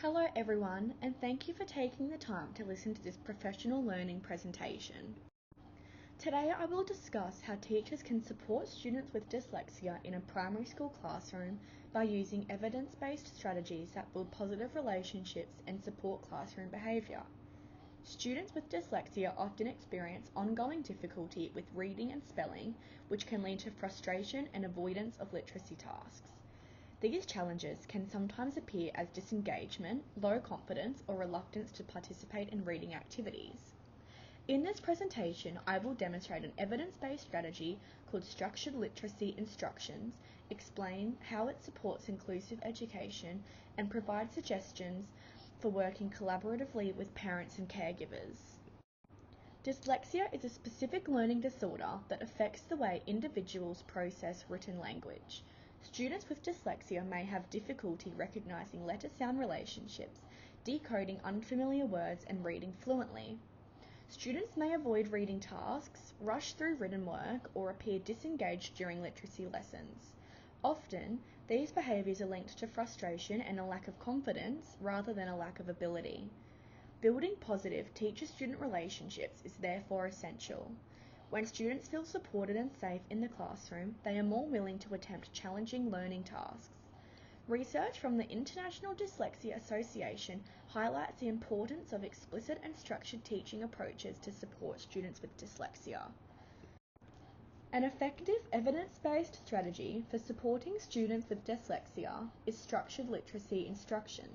Hello everyone, and thank you for taking the time to listen to this professional learning presentation. Today I will discuss how teachers can support students with dyslexia in a primary school classroom by using evidence-based strategies that build positive relationships and support classroom behaviour. Students with dyslexia often experience ongoing difficulty with reading and spelling, which can lead to frustration and avoidance of literacy tasks. These challenges can sometimes appear as disengagement, low confidence, or reluctance to participate in reading activities. In this presentation, I will demonstrate an evidence-based strategy called Structured Literacy Instructions, explain how it supports inclusive education, and provide suggestions for working collaboratively with parents and caregivers. Dyslexia is a specific learning disorder that affects the way individuals process written language. Students with dyslexia may have difficulty recognizing letter-sound relationships, decoding unfamiliar words, and reading fluently. Students may avoid reading tasks, rush through written work, or appear disengaged during literacy lessons. Often, these behaviours are linked to frustration and a lack of confidence rather than a lack of ability. Building positive teacher-student relationships is therefore essential. When students feel supported and safe in the classroom, they are more willing to attempt challenging learning tasks. Research from the International Dyslexia Association highlights the importance of explicit and structured teaching approaches to support students with dyslexia. An effective evidence-based strategy for supporting students with dyslexia is structured literacy instruction.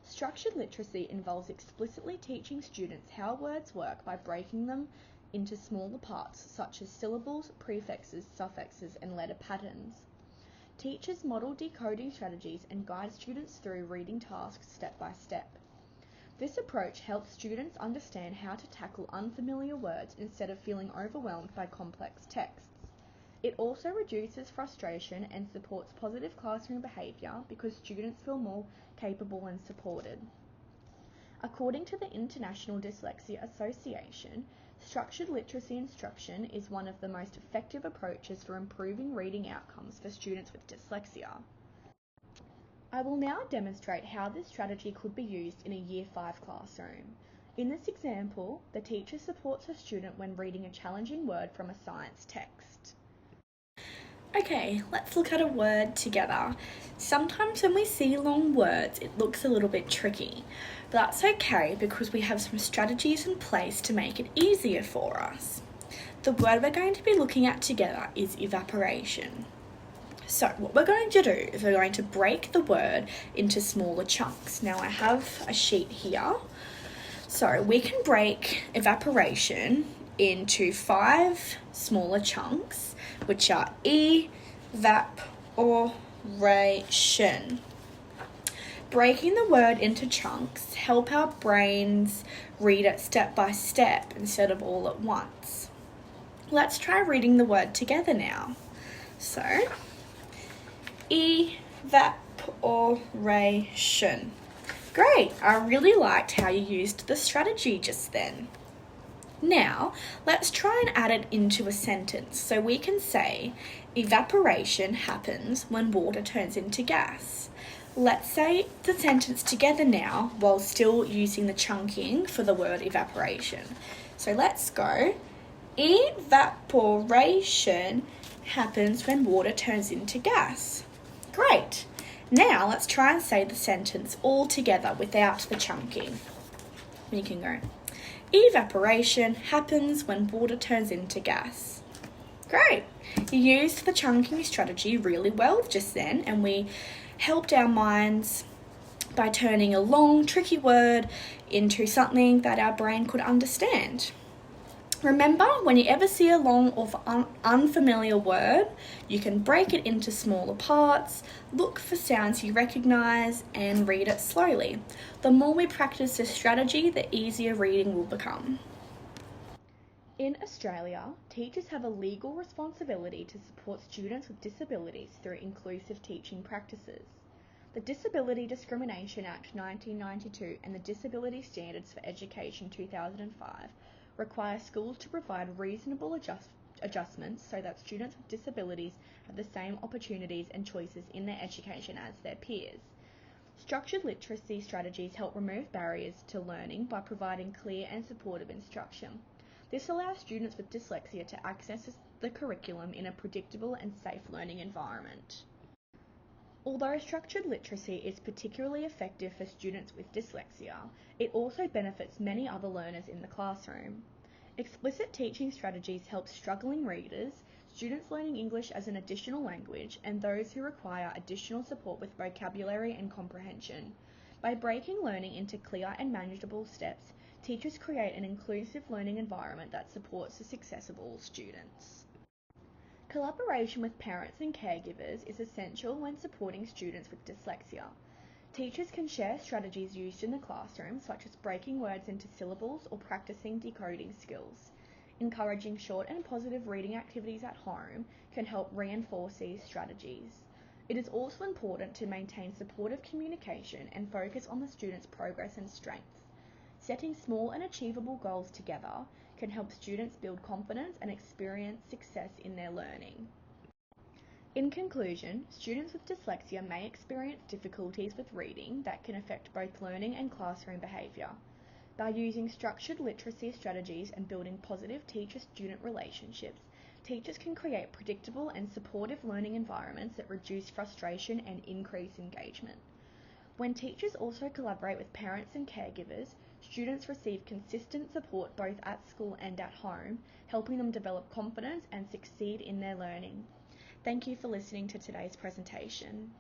Structured literacy involves explicitly teaching students how words work by breaking them into smaller parts such as syllables, prefixes, suffixes, and letter patterns. Teachers model decoding strategies and guide students through reading tasks step by step. This approach helps students understand how to tackle unfamiliar words instead of feeling overwhelmed by complex texts. It also reduces frustration and supports positive classroom behaviour because students feel more capable and supported. According to the International Dyslexia Association, structured literacy instruction is one of the most effective approaches for improving reading outcomes for students with dyslexia. I will now demonstrate how this strategy could be used in a Year 5 classroom. In this example, the teacher supports a student when reading a challenging word from a science text. Okay, let's look at a word together. Sometimes when we see long words, it looks a little bit tricky, but that's okay because we have some strategies in place to make it easier for us. The word we're going to be looking at together is evaporation. So what we're going to do is we're going to break the word into smaller chunks. Now I have a sheet here. So we can break evaporation into 5 smaller chunks, which are evaporation. Breaking the word into chunks help our brains read it step by step instead of all at once. Let's try reading the word together now. So, evaporation. Great, I really liked how you used the strategy just then. Now, let's try and add it into a sentence. So we can say, evaporation happens when water turns into gas. Let's say the sentence together now while still using the chunking for the word evaporation. So let's go, evaporation happens when water turns into gas. Great. Now let's try and say the sentence all together without the chunking. You can go, evaporation happens when water turns into gas. Great. You used the chunking strategy really well just then, and we helped our minds by turning a long, tricky word into something that our brain could understand. Remember, when you ever see a long or unfamiliar word, you can break it into smaller parts, look for sounds you recognise, and read it slowly. The more we practice this strategy, the easier reading will become. In Australia, teachers have a legal responsibility to support students with disabilities through inclusive teaching practices. The Disability Discrimination Act 1992 and the Disability Standards for Education 2005 require schools to provide reasonable adjustments so that students with disabilities have the same opportunities and choices in their education as their peers. Structured literacy strategies help remove barriers to learning by providing clear and supportive instruction. This allows students with dyslexia to access the curriculum in a predictable and safe learning environment. Although structured literacy is particularly effective for students with dyslexia, it also benefits many other learners in the classroom. Explicit teaching strategies help struggling readers, students learning English as an additional language, and those who require additional support with vocabulary and comprehension. By breaking learning into clear and manageable steps, teachers create an inclusive learning environment that supports the success of all students. Collaboration with parents and caregivers is essential when supporting students with dyslexia. Teachers can share strategies used in the classroom, such as breaking words into syllables or practicing decoding skills. Encouraging short and positive reading activities at home can help reinforce these strategies. It is also important to maintain supportive communication and focus on the student's progress and strengths. Setting small and achievable goals together can help students build confidence and experience success in their learning. In conclusion, students with dyslexia may experience difficulties with reading that can affect both learning and classroom behaviour. By using structured literacy strategies and building positive teacher-student relationships, teachers can create predictable and supportive learning environments that reduce frustration and increase engagement. When teachers also collaborate with parents and caregivers, students receive consistent support both at school and at home, helping them develop confidence and succeed in their learning. Thank you for listening to today's presentation.